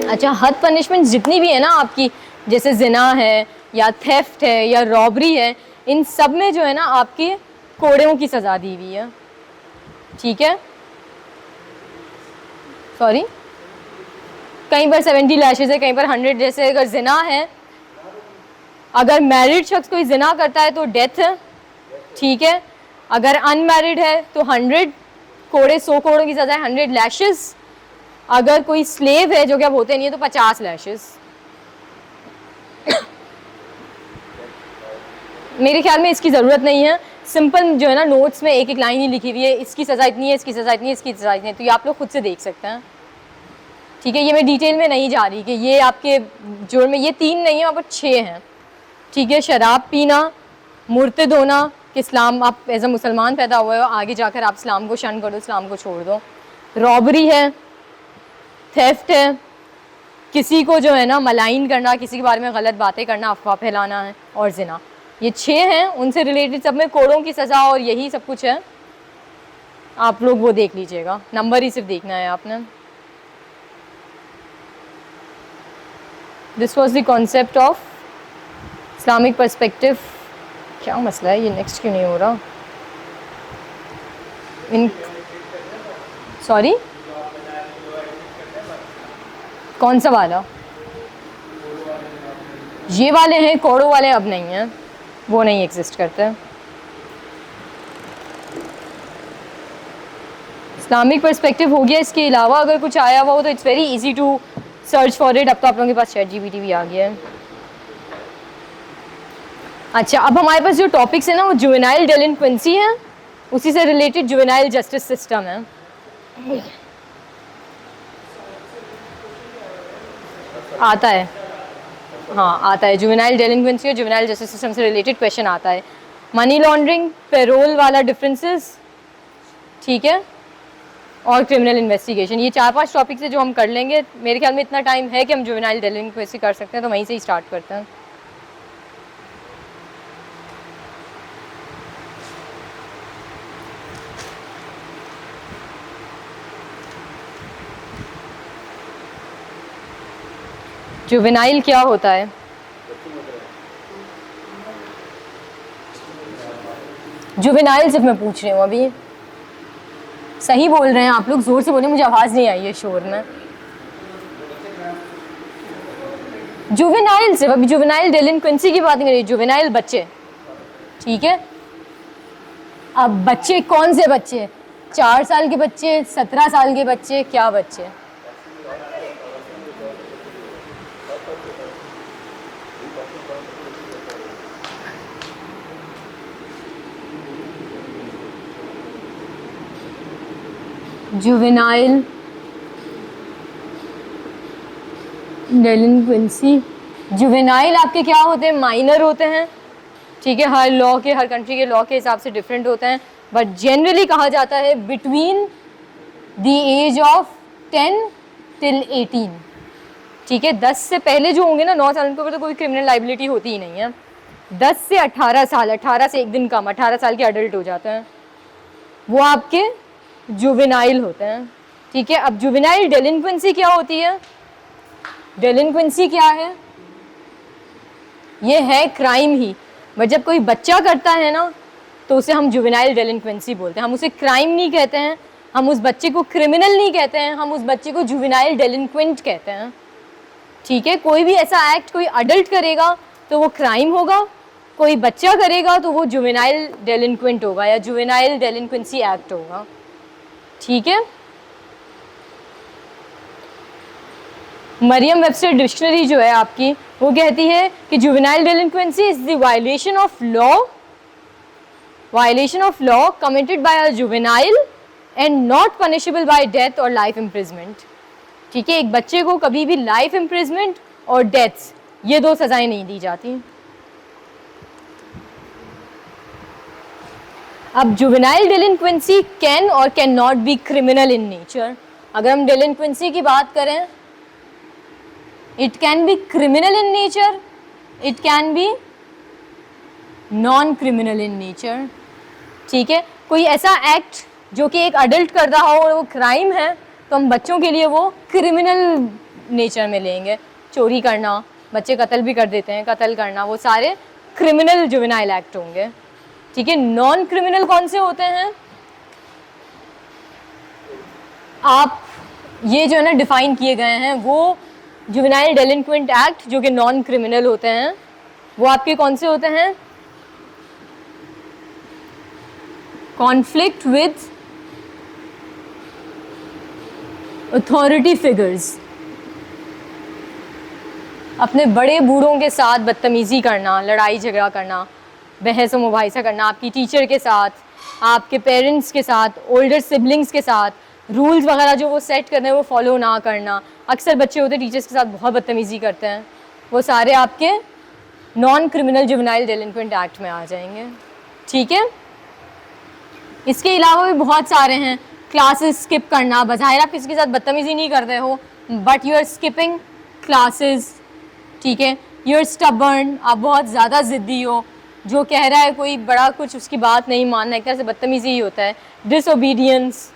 अच्छा, हद पनिशमेंट जितनी भी है ना आपकी, जैसे जिना है या थेफ्ट है या रॉबरी है, इन सब में जो है ना आपकी कोड़ों की सज़ा दी हुई है। ठीक है, सॉरी, कहीं पर 70 लैशेज है, कहीं पर 100। जैसे अगर जिना है, अगर मैरिड शख्स कोई जिना करता है तो डेथ है। ठीक है, अगर अनमैरिड है तो 100 कोड़े, 100 कोड़ों की सज़ा है, 100 लैशेज। अगर कोई स्लेव है, जो कि अब होते नहीं है, तो 50 लैशेज। मेरे ख्याल में इसकी ज़रूरत नहीं है, सिंपल जो है ना नोट्स में एक एक लाइन ही लिखी हुई है, इसकी सज़ा इतनी है, इसकी सज़ा इतनी है, इसकी सज़ा इतनी है, तो ये आप लोग खुद से देख सकते हैं। ठीक है, ये मैं डिटेल में नहीं जा रही कि ये आपके जुर्म में ये 3 नहीं है, वहाँ पर 6 हैं। ठीक है, शराब पीना, मुर्तद होना कि इस्लाम, आप एज अ मुसलमान पैदा हुए हो, आगे जाकर आप इस्लाम को शन कर दो, इस्लाम को छोड़ दो। रॉबरी है, थेफ्ट है, किसी को जो है ना मलाइन करना, किसी के बारे में गलत बातें करना, अफवाह फैलाना है, और जिना। ये 6 हैं, उनसे रिलेटेड सब में कोड़ों की सज़ा और यही सब कुछ है। आप लोग वो देख लीजिएगा, नंबर ही सिर्फ देखना है आपने। This was the concept of Islamic perspective. क्या मसला है, ये नेक्स्ट क्यों नहीं हो रहा? इन सॉरी, कौन सा वाला? ये वाले हैं, कोड़ों वाले अब नहीं हैं, वो नहीं एग्जिस्ट करते। इस्लामिक पर्सपेक्टिव हो गया। इसके अलावा अगर कुछ आया हुआ हो तो it's very easy to search for it. अब तो आप लोगों के पास ChatGPT भी आ गया है। अच्छा, अब हमारे पास जो टॉपिक्स है ना वो जुवेनाइल डेलिंक्वेंसी है, उसी से रिलेटेड जुवेनाइल जस्टिस सिस्टम है। आता है, हाँ आता है, जुवेनाइल डेलिंक्वेंसी और जुवेनाइल जस्टिस सिस्टम से रिलेटेड क्वेश्चन आता है। मनी लॉन्ड्रिंग, पेरोल वाला डिफरेंसेस, ठीक है, और क्रिमिनल इन्वेस्टिगेशन। ये 4-5 टॉपिक्स है जो हम कर लेंगे। मेरे ख्याल में इतना टाइम है कि हम जुवेनाइल डेलिंक्वेंसी कर सकते हैं, तो वहीं से ही स्टार्ट करते हैं। जुवेनाइल क्या होता है? जुवेनाइल सिर्फ मैं पूछ रही हूँ अभी। सही बोल रहे हैं आप लोग, जोर से बोले, मुझे आवाज़ नहीं आई है शोर में। जुवेनाइल सिर्फ, अभी जुवेनाइल डेलिंक्वेंसी की बात नहीं कर रही, जुवेनाइल बच्चे। ठीक है, अब बच्चे कौन से बच्चे? 4 साल के बच्चे, 17 साल के बच्चे, क्या बच्चे? जुवेनाइल डेलिंक्वेंसी, जुवेनाइल आपके क्या होते हैं? माइनर होते हैं। ठीक है, हर लॉ के, हर कंट्री के लॉ के हिसाब से डिफरेंट होते हैं, बट जनरली कहा जाता है between the age of 10 till 18। ठीक है, 10 से पहले जो होंगे ना, 9 साल के ऊपर तो कोई क्रिमिनल लाइबिलिटी होती ही नहीं है। 10 से 18 साल, 18 से एक दिन कम, 18 साल के अडल्ट हो जाते हैं, वो आपके जुवेनाइल होते हैं। ठीक है, अब जुवेनाइल डेलिंक्वेंसी क्या होती है? डेलिंक्वेंसी क्या है? ये है क्राइम ही, बट जब कोई बच्चा करता है ना तो उसे हम जुवेनाइल डेलिंक्वेंसी बोलते हैं। हम उसे क्राइम नहीं कहते हैं, हम उस बच्चे को क्रिमिनल नहीं कहते हैं, हम उस बच्चे को जुवेनाइल डेलिंक्वेंट कहते हैं। ठीक है, कोई भी ऐसा एक्ट कोई अडल्ट करेगा तो वो क्राइम होगा, कोई बच्चा करेगा तो वो जुवेनाइल डेलिंक्वेंट होगा या जुवेनाइल डेलिंक्वेंसी एक्ट होगा। ठीक है, मरियम वेबस्टर डिक्शनरी जो है आपकी, वो कहती है कि juvenile delinquency is the violation of law committed by a juvenile and not punishable by death और लाइफ इम्प्रिजमेंट। ठीक है, एक बच्चे को कभी भी लाइफ इम्प्रिजमेंट और डेथ्स, ये 2 सजाएं नहीं दी जाती। अब जुवेनाइल डेलिंक्वेंसी कैन और can not be criminal in nature. अगर हम डेलिंक्वेंसी की बात करें, it can be criminal in nature, it can be non criminal in nature. ठीक है, कोई ऐसा एक्ट जो कि एक अडल्ट कर रहा हो और वो क्राइम है, तो हम बच्चों के लिए वो क्रिमिनल नेचर में लेंगे। चोरी करना, बच्चे कत्ल भी कर देते हैं, कत्ल करना, वो सारे क्रिमिनल जुवेनाइल एक्ट होंगे। ठीक है, नॉन क्रिमिनल कौन से होते हैं? आप ये जो है ना डिफाइन किए गए हैं वो जुवेनाइल डेलिंक्वेंट एक्ट जो कि नॉन क्रिमिनल होते हैं, वो आपके कौन से होते हैं? कॉन्फ्लिक्ट विद अथॉरिटी फिगर्स, अपने बड़े बूढ़ों के साथ बदतमीज़ी करना, लड़ाई झगड़ा करना, बहस व मुबाहिसा करना, आपकी टीचर के साथ, आपके पेरेंट्स के साथ, ओल्डर सिबलिंग्स के साथ, रूल्स वगैरह जो वो सेट कर रहे हैं वो फॉलो ना करना। अक्सर बच्चे होते हैं टीचर्स के साथ बहुत बदतमीज़ी करते हैं, वो सारे आपके नॉन क्रिमिनल जुवेनाइल डेलिंक्वेंट एक्ट में आ जाएंगे। ठीक है, इसके अलावा भी बहुत सारे हैं। क्लासेस स्किप करना, बज़ाहिर आप किसी के साथ बदतमीज़ी नहीं कर रहे हो but you are skipping classes. ठीक है, यू आर स्टबर्न, आप बहुत ज़्यादा ज़िद्दी हो, जो कह रहा है कोई बड़ा कुछ उसकी बात नहीं मानना, एक तरह से बदतमीज़ी ही होता है। डिसओबीडियंस,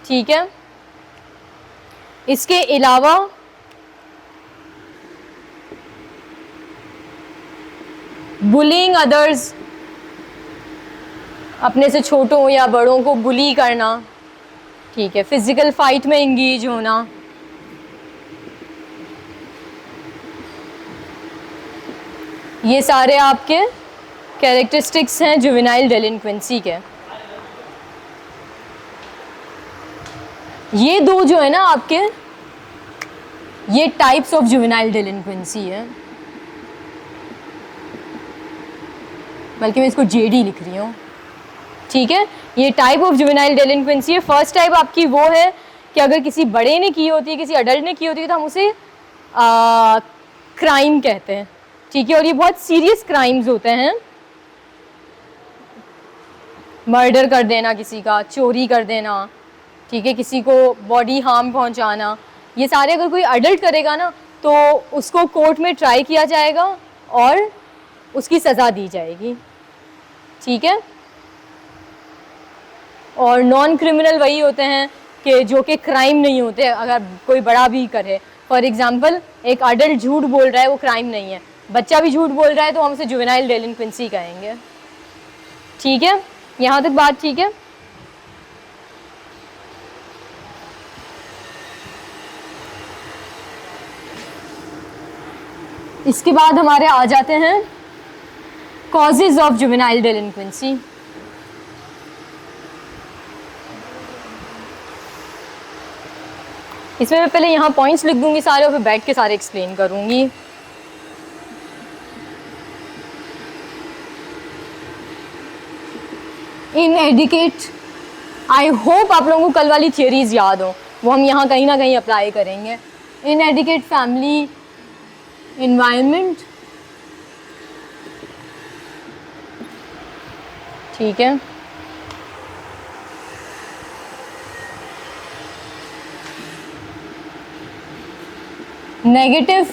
ठीक है। इसके अलावा बुलिंग अदर्स, अपने से छोटों या बड़ों को बुली करना। ठीक है, फिजिकल फाइट में इंगेज होना, ये सारे आपके कैरेक्टरिस्टिक्स हैं जुवेनाइल डेलिंक्वेंसी के। ये दो जो है ना आपके, ये टाइप्स ऑफ जुवेनाइल डेलिंक्वेंसी है, बल्कि मैं इसको जेडी लिख रही हूँ। ठीक है, ये टाइप ऑफ जुवेनाइल डेलिंक्वेंसी है। फर्स्ट टाइप आपकी वो है कि अगर किसी बड़े ने की होती है, किसी अडल्ट ने की होती है, तो हम उसे क्राइम कहते हैं। ठीक है, और ये बहुत सीरियस क्राइम्स होते हैं, मर्डर कर देना किसी का, चोरी कर देना, ठीक है, किसी को बॉडी हार्म पहुंचाना, ये सारे अगर कोई अडल्ट करेगा ना तो उसको कोर्ट में ट्राई किया जाएगा और उसकी सज़ा दी जाएगी। ठीक है, और नॉन क्रिमिनल वही होते हैं कि जो कि क्राइम नहीं होते अगर कोई बड़ा भी करे। फॉर एग्जांपल, एक अडल्ट झूठ बोल रहा है, वो क्राइम नहीं है, बच्चा भी झूठ बोल रहा है तो हम उसे जुवेनाइल डेलिंक्वेंसी कहेंगे। ठीक है, यहाँ तक बात ठीक है। इसके बाद हमारे आ जाते हैं कॉजेज ऑफ जुवेनाइल डेलिंक्वेंसी। इसमें मैं पहले यहाँ पॉइंट्स लिख दूंगी सारे और फिर बैठ के सारे एक्सप्लेन करूंगी। इन एडिकेट, आई होप आप लोगों को कल वाली थियरीज याद हो, वो हम यहाँ कहीं ना कहीं अप्लाई करेंगे। इन एडिकेट फैमिली एनवायरनमेंट, ठीक है, negative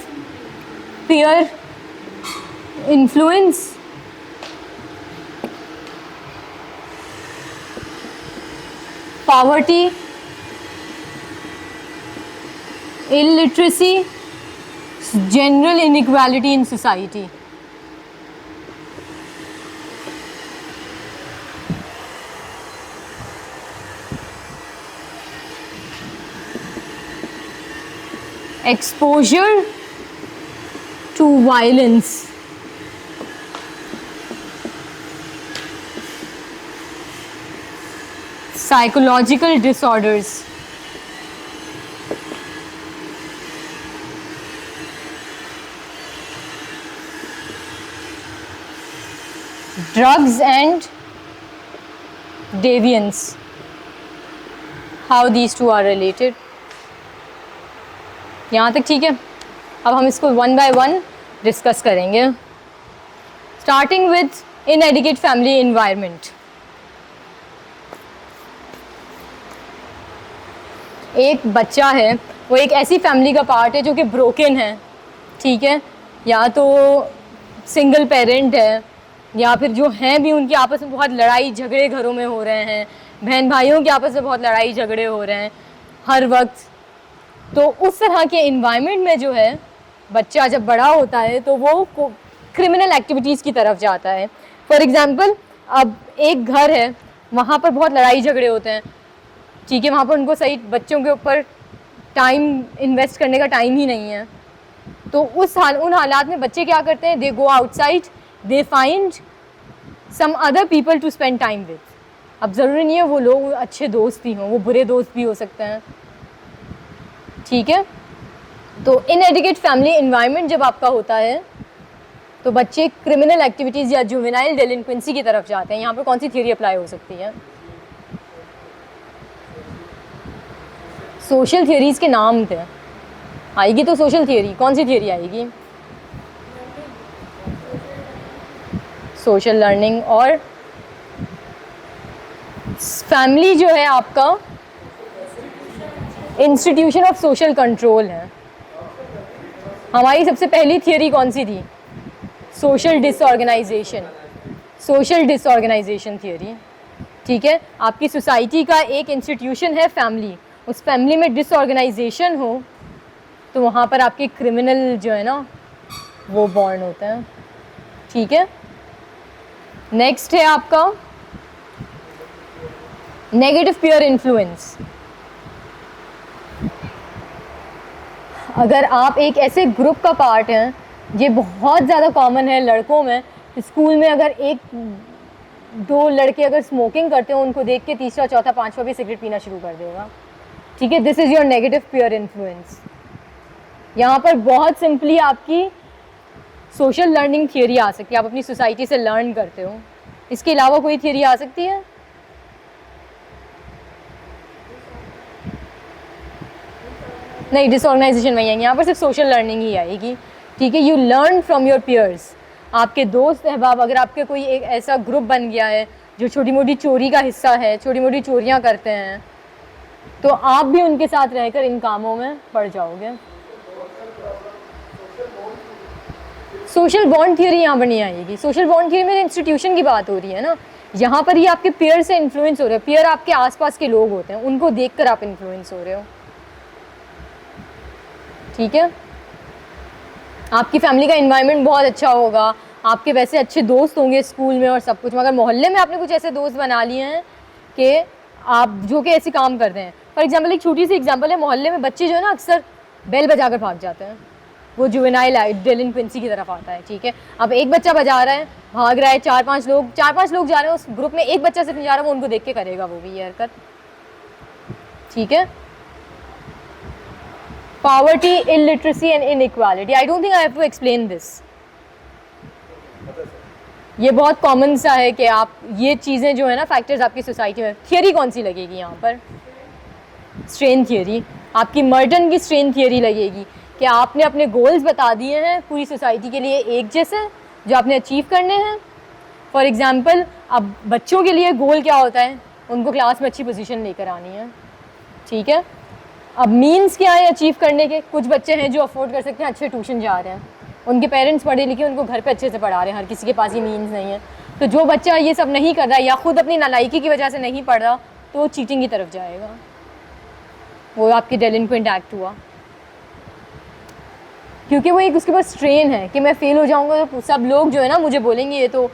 peer influence, poverty, illiteracy, general inequality in society. Exposure to violence, psychological disorders, drugs and deviance, how these two are related. यहाँ तक ठीक है। अब हम इसको वन बाय वन डिस्कस करेंगे, स्टार्टिंग विथ इनएडिक्वेट फैमिली एनवायरनमेंट। एक बच्चा है, वो एक ऐसी फैमिली का पार्ट है जो कि ब्रोकन है, ठीक है, या तो सिंगल पेरेंट है, या फिर जो हैं भी उनके आपस में बहुत लड़ाई झगड़े घरों में हो रहे हैं, बहन भाइयों के आपस में बहुत लड़ाई झगड़े हो रहे हैं हर वक्त, तो उस तरह के इन्वायरमेंट में जो है बच्चा जब बड़ा होता है तो वो क्रिमिनल एक्टिविटीज़ की तरफ जाता है। फॉर एग्ज़ाम्पल, अब एक घर है, वहाँ पर बहुत लड़ाई झगड़े होते हैं, ठीक है, वहाँ पर उनको सही बच्चों के ऊपर टाइम इन्वेस्ट करने का टाइम ही नहीं है। तो उन हालात में बच्चे क्या करते हैं, they go outside, they find some other people to spend time with. अब ज़रूरी नहीं है वो लोग अच्छे दोस्त ही हों, वो बुरे दोस्त भी हो सकते हैं, ठीक है। तो इनएडुकेट फैमिली इन्वायरमेंट जब आपका होता है तो बच्चे क्रिमिनल एक्टिविटीज़ या जुवेनाइल डेलिंक्वेंसी की तरफ जाते हैं। यहाँ पर कौन सी थियरी अप्लाई हो सकती है? सोशल थियरीज़ के नाम थे, आएगी तो सोशल थियरी, कौन सी थियरी आएगी? Social learning. और फैमिली जो है आपका इंस्टीट्यूशन ऑफ सोशल कंट्रोल है। हमारी सबसे पहली थियरी कौन सी थी? Social disorganisation, social disorganisation theory, ठीक है। आपकी सोसाइटी का एक इंस्टीट्यूशन है फैमिली, उस फैमिली में डिसऑर्गेनाइजेशन हो तो वहाँ पर आपके क्रिमिनल जो है ना वो बॉर्न होते हैं, ठीक है। नेक्स्ट है आपका नेगेटिव पीयर इन्फ्लुएंस। अगर आप एक ऐसे ग्रुप का पार्ट हैं, ये बहुत ज़्यादा कॉमन है लड़कों में, स्कूल में अगर एक दो लड़के अगर स्मोकिंग करते हो उनको देख के तीसरा चौथा पांचवा भी सिगरेट पीना शुरू कर देगा, ठीक है। This is your negative peer influence. यहाँ पर बहुत सिंपली आपकी सोशल लर्निंग थियरी आ सकती है, आप अपनी सोसाइटी से लर्न करते हो। इसके अलावा कोई थियरी आ सकती है? नहीं, डिसऑर्गेनाइजेशन नहीं आएगी, यहाँ पर सिर्फ सोशल लर्निंग ही आएगी, ठीक है। You learn from your peers. आपके दोस्त अहबाब, अगर आपके कोई एक ऐसा ग्रुप बन गया है जो छोटी मोटी चोरी का हिस्सा है, छोटी मोटी चोरियाँ करते हैं, तो आप भी उनके साथ रहकर इन कामों में पड़ जाओगे। सोशल बॉन्ड थियरी यहाँ पर नहीं आएगी। सोशल बॉन्ड थियरी में इंस्टीट्यूशन की बात हो रही है ना, यहाँ पर ये आपके पीयर से इन्फ्लुएंस हो रहे हैं। पीयर आपके आसपास के लोग होते हैं, उनको देखकर आप इन्फ्लुएंस हो रहे हो, ठीक है। आपकी फैमिली का एनवायरनमेंट बहुत अच्छा होगा, आपके वैसे अच्छे दोस्त होंगे स्कूल में और सब कुछ, मगर मोहल्ले में आपने कुछ ऐसे दोस्त बना लिए हैं कि आप जो कि ऐसे काम करते हैं। फॉर एग्जांपल, एक छोटी सी एग्जांपल है, मोहल्ले में बच्चे जो है ना अक्सर बेल बजाकर भाग जाते हैं, वो जुवेनाइल डेलिंक्वेंसी की तरफ आता है, ठीक है। अब एक बच्चा बजा रहा है, भाग रहा है, चार पांच लोग जा रहे हैं, उस ग्रुप में एक बच्चा सिर्फ नहीं जा रहा, वो उनको देख के करेगा वो भी ये हरकत, ठीक है। Poverty, illiteracy and inequality. I don't think I have to explain this. ये बहुत कॉमन सा है कि आप ये चीज़ें जो है ना फैक्टर्स आपकी सोसाइटी में। थियरी कौन सी लगेगी यहाँ पर? Strain theory. आपकी मर्टन की स्ट्रेन थियरी लगेगी कि आपने अपने गोल्स बता दिए हैं पूरी सोसाइटी के लिए एक जैसे, जो आपने अचीव करने हैं। फॉर एग्जांपल, अब बच्चों के लिए गोल क्या होता है? उनको क्लास में अच्छी पोजीशन लेकर आनी है, ठीक है। अब मीन्स क्या है अचीव करने के? कुछ बच्चे हैं जो अफोर्ड कर सकते हैं, अच्छे ट्यूशन जा रहे हैं, उनके पेरेंट्स पढ़े लिखे, उनको घर पे अच्छे से पढ़ा रहे हैं, हर किसी के पास ये मीन्स नहीं है। तो जो बच्चा ये सब नहीं कर रहा या खुद अपनी नालायकी की वजह से नहीं पढ़ रहा, तो वो चीटिंग की तरफ जाएगा, वो आपकी डेलिंक्वेंट एक्ट हुआ, क्योंकि वो एक उसके पास स्ट्रेन है कि मैं फेल हो जाऊँगा तो सब लोग जो है ना मुझे बोलेंगे ये तो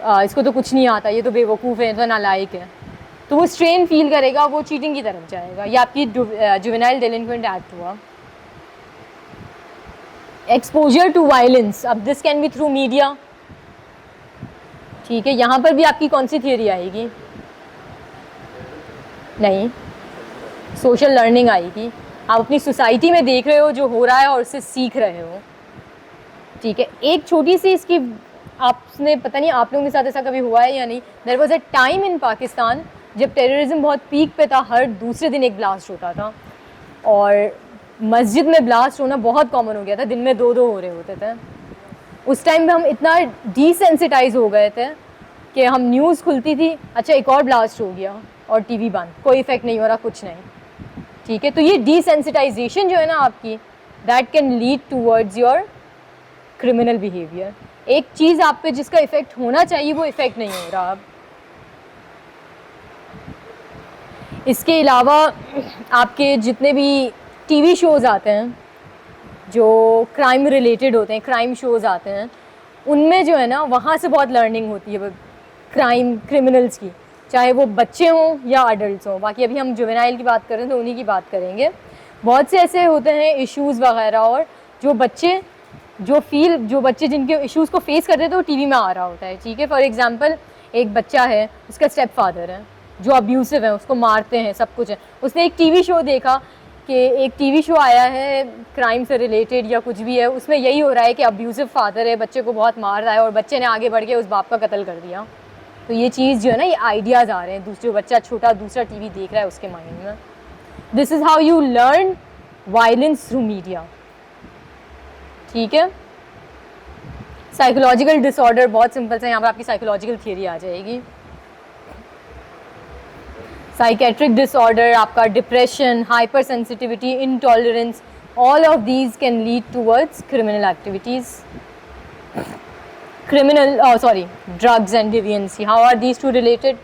इसको तो कुछ नहीं आता, ये तो बेवकूफ़ है, तो नालायक है, तो वो स्ट्रेन फील करेगा, वो चीटिंग की तरफ जाएगा। ये आपकी जुवेनाइल डेलिंक्वेंट एक्ट हुआ। एक्सपोजर टू वायलेंस, अब this can be through media, ठीक है। यहाँ पर भी आपकी कौन सी थियरी आएगी? नहीं, सोशल लर्निंग आएगी। आप अपनी सोसाइटी में देख रहे हो जो हो रहा है और उससे सीख रहे हो, ठीक है। एक छोटी सी इसकी, आपने पता नहीं आप लोगों के साथ ऐसा कभी हुआ है या नहीं, there was a time in Pakistan जब टेररिज्म बहुत पीक पे था, हर दूसरे दिन एक ब्लास्ट होता था और मस्जिद में ब्लास्ट होना बहुत कॉमन हो गया था, दिन में दो दो हो रहे होते थे। उस टाइम में हम इतना डिसेंसिटाइज हो गए थे कि हम न्यूज़ खुलती थी, अच्छा एक और ब्लास्ट हो गया, और टीवी बंद, कोई इफेक्ट नहीं हो रहा, कुछ नहीं, ठीक है। तो ये डिसेंसिटाइजेशन जो है ना आपकी, that can lead towards your criminal behaviour. एक चीज़ आप पे जिसका इफेक्ट होना चाहिए वो इफेक्ट नहीं हो रहा। अब इसके अलावा आपके जितने भी टीवी शोज़ आते हैं जो क्राइम रिलेटेड होते हैं, क्राइम शोज़ आते हैं, उनमें जो है ना वहाँ से बहुत लर्निंग होती है क्रिमिनल्स की, चाहे वो बच्चे हों या अडल्ट हों। बाकी अभी हम जुवेनाइल की बात करें तो उन्हीं की बात करेंगे। बहुत से ऐसे होते हैं इश्यूज़ वगैरह, और जो बच्चे जिनके इश्यूज़ को फेस करते हैं तो टीवी में आ रहा होता है, ठीक है। फॉर एग्जांपल एक बच्चा है, उसका स्टेप फादर है जो अब्यूसिव है, उसको मारते हैं, सब कुछ है। उसने एक टीवी शो देखा कि एक टीवी शो आया है क्राइम से रिलेटेड या कुछ भी है, उसमें यही हो रहा है कि अब्यूसिव फादर है, बच्चे को बहुत मार रहा है और बच्चे ने आगे बढ़ के उस बाप का कत्ल कर दिया। तो ये चीज़ जो है ना, ये आइडियाज़ आ रहे हैं जो बच्चा छोटा दूसरा टीवी देख रहा है उसके माइंड में। This is how you learn violence through media, ठीक है। साइकोलॉजिकल डिसऑर्डर बहुत सिंपल सा, यहाँ पर आपकी साइकोलॉजिकल थियरी आ जाएगी। साइकेट्रिक डिसऑर्डर आपका depression, hyper sensitivity, intolerance, all of these can lead towards criminal activities. Drugs and deviancy, how are these two related?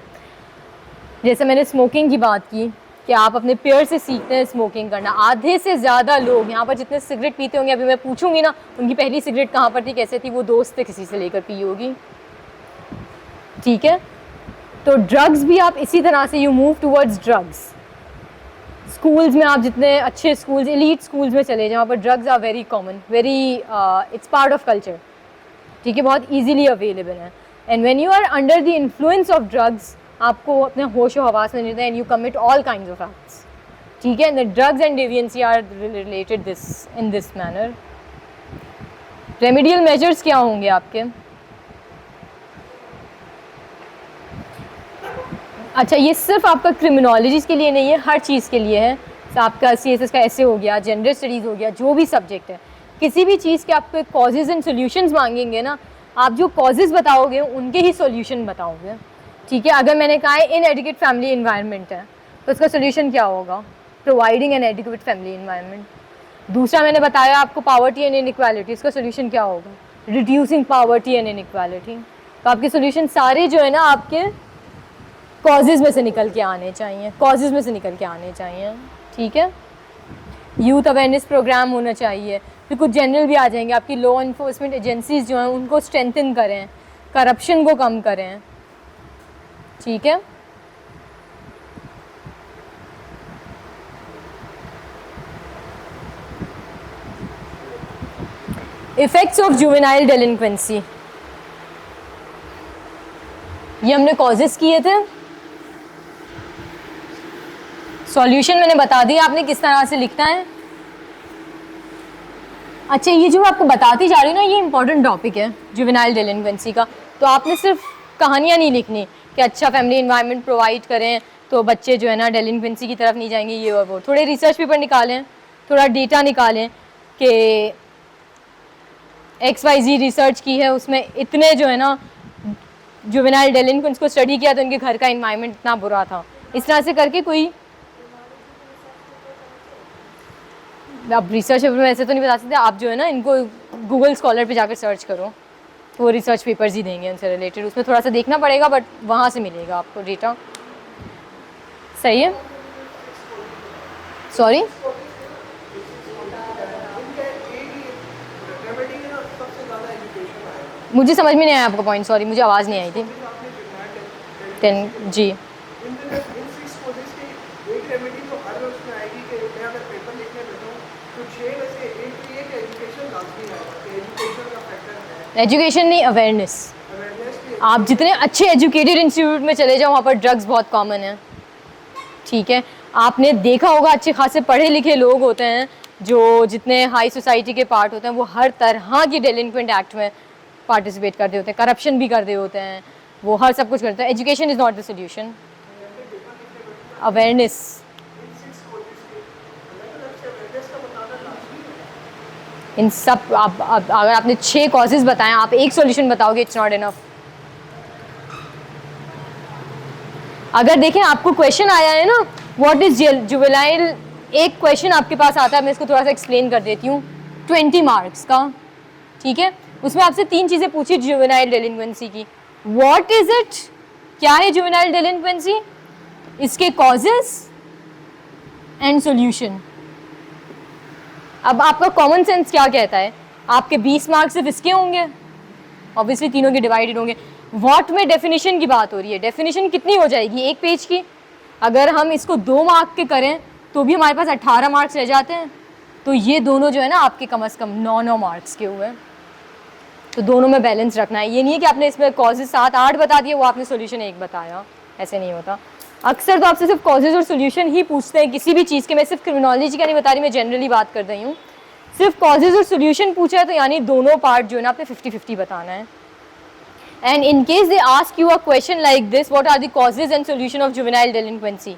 जैसे मैंने स्मोकिंग की बात की कि आप अपने पेयर से सीखते हैं स्मोकिंग करना। आधे से ज़्यादा लोग यहाँ पर जितने सिगरेट पीते होंगे, अभी मैं पूछूंगी ना उनकी पहली सिगरेट कहाँ पर थी, कैसे थी, वो दोस्त थे किसी से लेकर पी होगी, ठीक है। तो ड्रग्स भी आप इसी तरह से you move towards drugs. Schools में आप जितने अच्छे स्कूल्स, एलीट स्कूल्स में चले जहाँ पर drugs are very common, it's part of culture, ठीक है, बहुत ईजीली अवेलेबल है। And when you are under the influence of drugs, आपको अपने होश और हवास में नहीं रहता, and you commit all kinds of acts, ठीक है। And drugs and deviancy are related this in this manner. Remedial measures क्या होंगे आपके? अच्छा, ये सिर्फ आपका क्रिमिनोलॉजी के लिए नहीं है, हर चीज़ के लिए है। तो आपका CSS का ऐसे हो गया, जेंडर स्टडीज़ हो गया, जो भी सब्जेक्ट है, किसी भी चीज़ के आपको कॉजेज़ एंड सोल्यूशंस मांगेंगे ना, आप जो कॉजेज़ बताओगे उनके ही सोल्यूशन बताओगे, ठीक है। अगर मैंने कहा है इनएडिक्वेट फैमिली इन्वायरमेंट है तो उसका सोल्यूशन क्या होगा? Providing N adequate family environment. दूसरा मैंने बताया आपको पावर्टी एंड इनइक्वालिटी, उसका सोल्यूशन क्या होगा? Reducing poverty and inequality. तो आपके सोल्यूशन सारे जो है ना आपके कॉजेज़ में से निकल के आने चाहिए, ठीक है। यूथ अवेयरनेस प्रोग्राम होना चाहिए, फिर कुछ जनरल भी आ जाएंगे। आपकी लॉ इन्फोर्समेंट एजेंसीज जो हैं उनको स्ट्रेंथन करें, करप्शन को कम करें, ठीक है। इफेक्ट्स ऑफ जुवेनाइल डेलिंक्वेंसी, ये हमने कॉजेज़ किए थे। सॉल्यूशन मैंने बता दिया आपने किस तरह से लिखना है। अच्छा, ये जो आपको बताती जा रही हूँ ना, ये इंपॉर्टेंट टॉपिक है जुवेनाइल डेलिंक्वेंसी का। तो आपने सिर्फ कहानियाँ नहीं लिखनी कि अच्छा फैमिली इन्वायरमेंट प्रोवाइड करें तो बच्चे जो है ना डेलिंक्वेंसी की तरफ नहीं जाएंगे, ये और वो। थोड़े रिसर्च पेपर निकालें, थोड़ा डेटा निकालें कि XYZ रिसर्च की है, उसमें इतने जो है ना जुवेनाइल डेलिंक्वेंट्स को स्टडी किया तो उनके घर का इन्वायरमेंट इतना बुरा था। इस तरह से करके कोई, आप रिसर्च पेपर में ऐसे तो नहीं बता सकते, आप जो है ना इनको गूगल स्कॉलर पे जाकर सर्च करो तो वो रिसर्च पेपर्स ही देंगे उनसे रिलेटेड। उसमें थोड़ा सा देखना पड़ेगा बट वहाँ से मिलेगा आपको डेटा, सही है। सॉरी, मुझे समझ में नहीं आया आपका पॉइंट, सॉरी मुझे आवाज़ नहीं आई थी। 10 जी, एजुकेशन नहीं, अवेयरनेस। आप जितने अच्छे एजुकेटेड इंस्टीट्यूट में चले जाओ वहाँ पर ड्रग्स बहुत कॉमन है, ठीक है। आपने देखा होगा अच्छे खासे पढ़े लिखे लोग होते हैं जो जितने हाई सोसाइटी के पार्ट होते हैं वो हर तरह की डेलिंक्वेंट एक्ट में पार्टिसिपेट करते होते हैं, करप्शन भी करते होते हैं, वो हर सब कुछ करते हैं। Education is not the solution, awareness. इन सब आप अगर आपने 6 कॉजेज़ बताएं, आप एक सॉल्यूशन बताओगे, इट्स नॉट इनफ। अगर देखें आपको क्वेश्चन आया है ना व्हाट इज जुवेनाइल, एक क्वेश्चन आपके पास आता है, मैं इसको थोड़ा सा एक्सप्लेन कर देती हूँ, 20 मार्क्स का, ठीक है। उसमें आपसे 3 चीज़ें पूछी जुवेनाइल डेलिंक्वेंसी की। व्हाट इज इट, क्या है जुवेनाइल डेलिंक्वेंसी, इसके कॉजेस एंड सॉल्यूशन, अब आपका कॉमन सेंस क्या कहता है, आपके 20 मार्क्स सिर्फ इसके होंगे, ऑब्वियसली तीनों के डिवाइडेड होंगे। व्हाट में डेफिनेशन की बात हो रही है, डेफिनेशन कितनी हो जाएगी, एक पेज की। अगर हम इसको 2 मार्क के करें तो भी हमारे पास 18 मार्क्स रह जाते हैं। तो ये दोनों जो है ना आपके कम से कम 9 मार्क्स के हुए। तो दोनों में बैलेंस रखना है। ये नहीं है कि आपने इसमें कॉजेज 7-8 बता दिए, वो आपने सोल्यूशन 1 बताया, ऐसे नहीं होता। अक्सर तो आपसे सिर्फ कॉजेज और सोल्यूशन ही पूछते हैं किसी भी चीज़ के। मैं सिर्फ क्रिमिनोलॉजी का नहीं बता रही, मैं जनरली बात कर रही हूँ। सिर्फ कॉजेज और सोल्यूशन पूछा है तो यानी दोनों पार्ट जो है ना आपने 50-50 बताना है। And in case they ask you a question like this, what are the causes and solution of juvenile delinquency,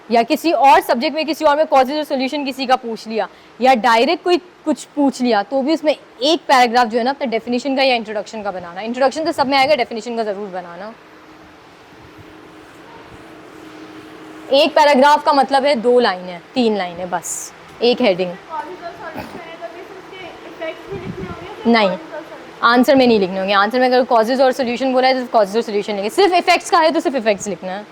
या किसी और सब्जेक्ट में किसी और में कॉजेज और सोल्यूशन किसी का पूछ लिया, या डायरेक्ट कोई कुछ पूछ लिया, तो भी उसमें एक पैराग्राफ जो है ना अपने डेफिनेशन का या इंट्रोडक्शन का बनाना। इंट्रोडक्शन तो सब में आएगा, डेफिनेशन का ज़रूर बनाना। एक पैराग्राफ का मतलब है 2 लाइनें 3 लाइनें, बस एक हेडिंग। नहीं, आंसर में नहीं लिखने होंगे। आंसर में अगर कॉजेज और सोल्यूशन बोला है तो कॉजेज और सोल्यूशन लिखे। सिर्फ इफेक्ट्स का है तो सिर्फ इफेक्ट्स लिखना है।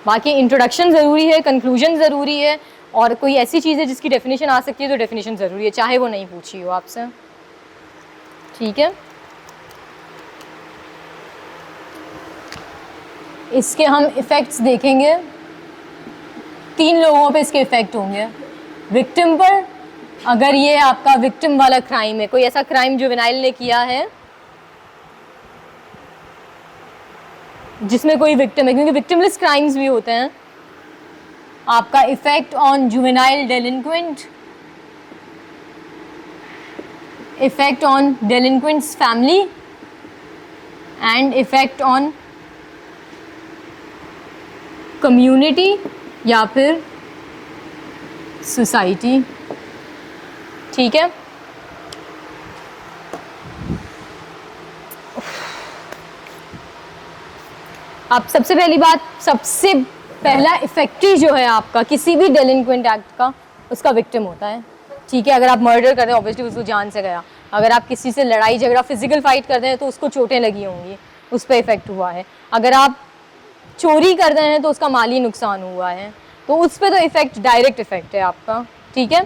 बाकी इंट्रोडक्शन ज़रूरी है, कंक्लूजन ज़रूरी है, और कोई ऐसी चीज़ है जिसकी डेफिनेशन आ सकती है तो डेफिनेशन ज़रूरी है, चाहे वो नहीं पूछी हो आपसे। ठीक है, इसके हम इफ़ेक्ट्स देखेंगे। 3 लोगों पे इसके इफ़ेक्ट होंगे। विक्टिम पर, अगर ये आपका विक्टिम वाला क्राइम है, कोई ऐसा क्राइम जुवेनाइल ने किया है जिसमें कोई विक्टिम है, क्योंकि विक्टिमलेस क्राइम्स भी होते हैं। आपका effect on juvenile delinquent, effect on delinquents family, and effect on community या फिर सोसाइटी। ठीक है, अब सबसे पहली बात, सबसे पहला इफेक्टिव जो है आपका किसी भी डेलिंक्वेंट एक्ट का, उसका विक्टिम होता है। ठीक है, अगर आप मर्डर कर रहे हैं ऑब्वियसली उसको जान से गया। अगर आप किसी से लड़ाई झगड़ा फिजिकल फाइट कर रहे हैं तो उसको चोटें लगी होंगी, उस पर इफेक्ट हुआ है। अगर आप चोरी कर रहे हैं तो उसका माली नुकसान हुआ है, तो उस पर तो इफेक्ट डायरेक्ट इफेक्ट है आपका। ठीक है,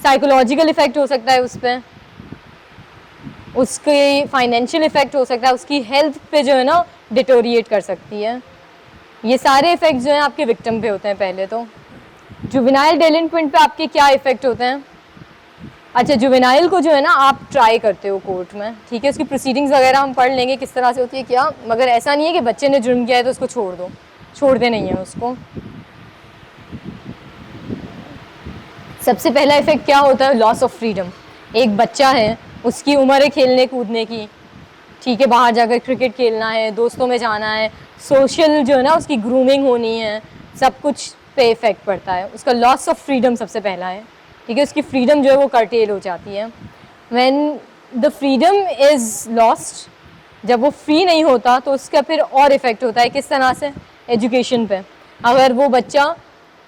साइकोलॉजिकल इफेक्ट हो सकता है उस पर, उसके फाइनेंशियल इफेक्ट हो सकता है, उसकी हेल्थ पे जो है ना डिटोरिएट कर सकती है। ये सारे इफेक्ट जो हैं आपके विक्टिम पे होते हैं। पहले तो जुवेनाइल डेलिंक्वेंट पे आपके क्या इफेक्ट होते हैं। अच्छा, जुवेनाइल को जो है ना आप ट्राई करते हो कोर्ट में। ठीक है, उसकी प्रोसीडिंग्स वगैरह हम पढ़ लेंगे किस तरह से होती है क्या, मगर ऐसा नहीं है कि बच्चे ने जुर्म किया है तो उसको छोड़ दो, छोड़ते नहीं है उसको। सबसे पहला इफेक्ट क्या होता है, लॉस ऑफ फ्रीडम। एक बच्चा है, उसकी उम्र है खेलने कूदने की, ठीक है, बाहर जाकर क्रिकेट खेलना है, दोस्तों में जाना है, सोशल जो है ना उसकी ग्रूमिंग होनी है, सब कुछ पे इफेक्ट पड़ता है। उसका लॉस ऑफ फ्रीडम सबसे पहला है। ठीक है, उसकी फ्रीडम जो है वो कर्टेल हो जाती है। When the freedom is lost, जब वो फ्री नहीं होता तो उसका फिर और इफ़ेक्ट होता है। किस तरह से, एजुकेशन पे। अगर वो बच्चा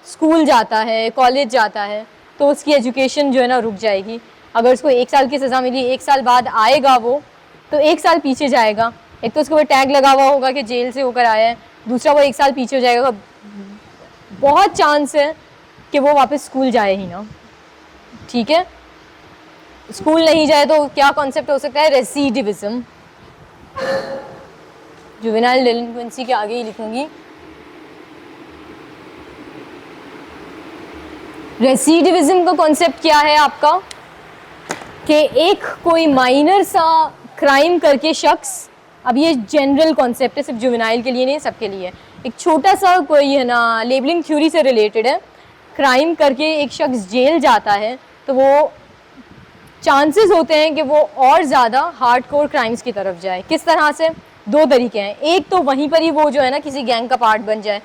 स्कूल जाता है, कॉलेज जाता है, तो उसकी एजुकेशन जो है ना रुक जाएगी। अगर उसको 1 साल की सज़ा मिली, 1 साल बाद आएगा वो, तो 1 साल पीछे जाएगा। एक तो उसके ऊपर टैग लगा हुआ होगा कि जेल से होकर आया है, दूसरा वो 1 साल पीछे हो जाएगा। बहुत चांस है कि वो वापस स्कूल जाए ही ना। ठीक है, स्कूल नहीं जाए तो क्या कॉन्सेप्ट हो सकता है, रेसिडिविज्म। जुवेनाइल डेलिंक्वेंसी के आगे ही लिखूंगी, रेसिडिविज्म का कॉन्सेप्ट क्या है आपका, कि एक कोई माइनर सा क्राइम करके शख्स, अब ये जनरल कॉन्सेप्ट है, सिर्फ जुवेनाइल के लिए नहीं, सबके लिए। एक छोटा सा कोई है ना, लेबलिंग थ्योरी से रिलेटेड है। क्राइम करके एक शख्स जेल जाता है तो वो चांसेस होते हैं कि वो और ज़्यादा हार्डकोर क्राइम्स की तरफ जाए। किस तरह से, 2 तरीके हैं। एक तो वहीं पर ही वो जो है ना किसी गैंग का पार्ट बन जाए।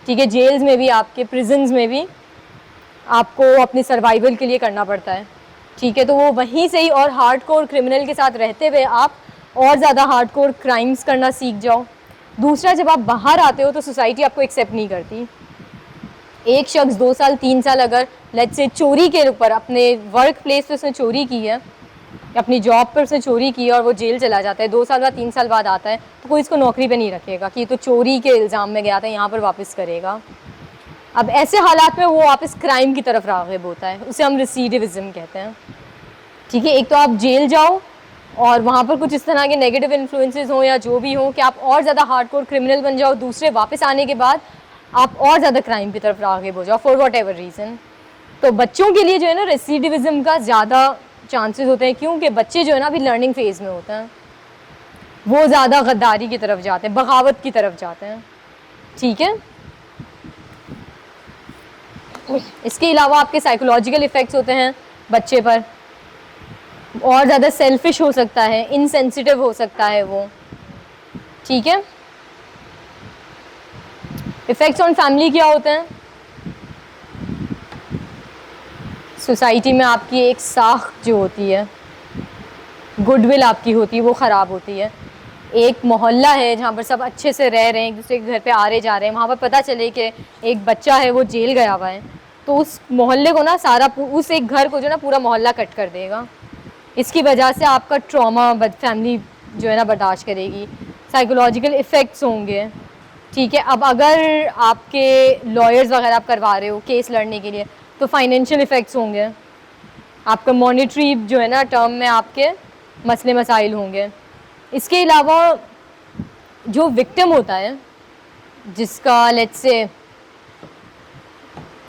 ठीक है, जेल्स में भी, आपके प्रिजन्स में भी आपको अपने सर्वाइवल के लिए करना पड़ता है। ठीक है, तो वो वहीं से ही और हार्डकोर क्रिमिनल के साथ रहते हुए आप और ज़्यादा हार्डकोर क्राइम्स करना सीख जाओ। दूसरा, जब आप बाहर आते हो तो सोसाइटी आपको एक्सेप्ट नहीं करती। एक शख्स 2 साल 3 साल अगर लेट्स से चोरी के ऊपर, अपने वर्क प्लेस पे उसने चोरी की है, अपनी जॉब पर उसने चोरी की है और वो जेल चला जाता है, 2 साल बाद 3 साल बाद आता है, तो कोई इसको नौकरी पे नहीं रखेगा कि ये तो चोरी के इल्ज़ाम में गया था, यहाँ पर वापस करेगा। अब ऐसे हालात में वो वापस क्राइम की तरफ राग़िब होता है, उसे हम रेसिडिविज़म कहते हैं। ठीक है, एक तो आप जेल जाओ और वहाँ पर कुछ इस तरह के नेगेटिव इन्फ्लुएंसेस हों या जो भी हों कि आप और ज़्यादा हार्डकोर क्रिमिनल बन जाओ, दूसरे वापस आने के बाद आप और ज़्यादा क्राइम की तरफ राग़िब हो जाओ फॉर वॉट एवर रीज़न। तो बच्चों के लिए जो है ना रेसिडिविज़म का ज़्यादा चांसेस होते हैं, क्योंकि बच्चे जो है ना अभी लर्निंग फेज़ में होते हैं, वो ज़्यादा गद्दारी की तरफ जाते हैं, बगावत की तरफ जाते हैं। ठीक है, इसके अलावा आपके साइकोलॉजिकल इफ़ेक्ट्स होते हैं बच्चे पर, और ज़्यादा सेल्फिश हो सकता है, इनसेंसिटिव हो सकता है वो। ठीक है, इफ़ेक्ट्स ऑन फैमिली क्या होते हैं? सोसाइटी में आपकी एक साख जो होती है, गुडविल आपकी होती है, वो ख़राब होती है। एक मोहल्ला है जहाँ पर सब अच्छे से रह रहे हैं, एक दूसरे के घर पे आ रहे जा रहे हैं, वहाँ पर पता चले कि एक बच्चा है वो जेल गया हुआ है, तो उस मोहल्ले को ना उस एक घर को जो ना पूरा मोहल्ला कट कर देगा। इसकी वजह से आपका ट्रॉमा फैमिली जो है ना बर्दाश्त करेगी, साइकोलॉजिकल इफ़ेक्ट्स होंगे। ठीक है, अब अगर आपके लॉयर्स वगैरह आप करवा रहे हो केस लड़ने के लिए, तो फाइनेंशियल इफ़ेक्ट्स होंगे, आपका मॉनेटरी जो है ना टर्म में आपके मसले मसाइल होंगे। इसके अलावा जो विक्टिम होता है, जिसका लेट्स से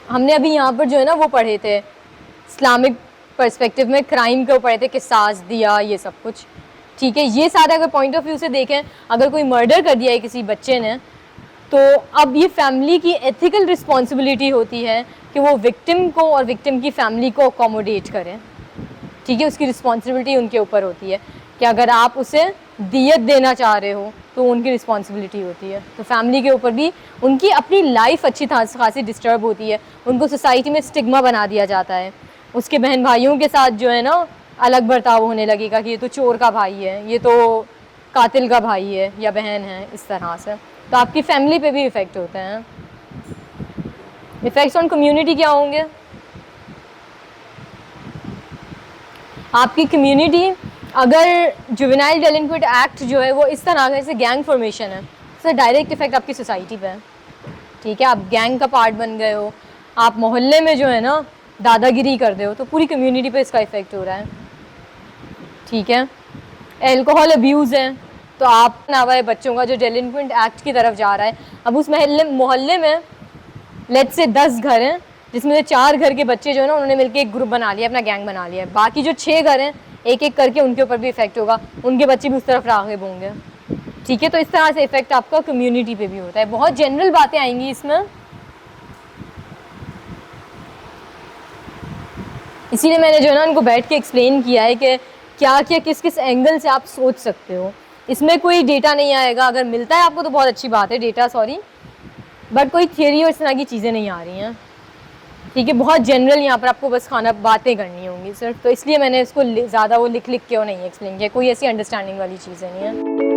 हमने अभी यहाँ पर जो है ना वो पढ़े थे इस्लामिक पर्सपेक्टिव में, क्राइम के पढ़े थे, किसास दिया, ये सब कुछ। ठीक है, ये सारे अगर पॉइंट ऑफ व्यू से देखें, अगर कोई मर्डर कर दिया है किसी बच्चे ने, तो अब ये फैमिली की एथिकल रिस्पॉन्सिबिलिटी होती है कि वो विक्टिम को और विक्टिम की फैमिली को अकोमोडेट करें। ठीक है, उसकी रिस्पॉन्सिबिलिटी उनके ऊपर होती है कि अगर आप उसे दियत देना चाह रहे हो तो उनकी रिस्पॉन्सिबिलिटी होती है। तो फैमिली के ऊपर भी उनकी अपनी लाइफ अच्छी खासी डिस्टर्ब होती है, उनको सोसाइटी में स्टिग्मा बना दिया जाता है, उसके बहन भाइयों के साथ जो है ना अलग बर्ताव होने लगेगा कि ये तो चोर का भाई है, ये तो कातिल का भाई है या बहन है, इस तरह से। तो आपकी फैमिली पे भी इफ़ेक्ट होते हैं। इफ़ेक्ट्स ऑन कम्युनिटी क्या होंगे? आपकी कम्युनिटी, अगर जुवेनाइल डेलिंक्वेंट एक्ट जो है वो इस तरह से गैंग फॉर्मेशन है, उसका डायरेक्ट इफेक्ट आपकी सोसाइटी पे है। ठीक है, आप गैंग का पार्ट बन गए हो, आप मोहल्ले में जो है ना दादागिरी कर दे हो, तो पूरी कम्युनिटी पे इसका इफेक्ट हो रहा है। ठीक है, एल्कोहल अब्यूज़ है, तो आप नावा है बच्चों का जो डेलिंक्वेंट एक्ट की तरफ जा रहा है। अब उस मोहल्ले में लेट्स से 10 घर हैं, जिसमें से 4 घर के बच्चे जो है ना उन्होंने मिलकर एक ग्रुप बना लिया, अपना गैंग बना लिया है। बाकी जो 6 घर हैं एक एक करके उनके ऊपर भी इफेक्ट होगा, उनके बच्चे भी उस तरफ राग़िब होंगे। ठीक है, तो इस तरह से इफेक्ट आपका कम्युनिटी पे भी होता है। बहुत जनरल बातें आएंगी इसमें, इसीलिए मैंने जो है ना उनको बैठ के एक्सप्लेन किया है कि क्या क्या किस किस एंगल से आप सोच सकते हो। इसमें कोई डेटा नहीं आएगा, अगर मिलता है आपको तो बहुत अच्छी बात है, डेटा सॉरी, बट कोई थियरी और इस तरह की चीज़ें नहीं आ रही हैं। ठीक है, बहुत जनरल यहाँ पर आपको बस बातें करनी होंगी सिर्फ, तो इसलिए मैंने इसको ज़्यादा वो लिख के और नहीं एक्सप्लेन किया, कोई ऐसी अंडरस्टैंडिंग वाली चीज़ें नहीं है।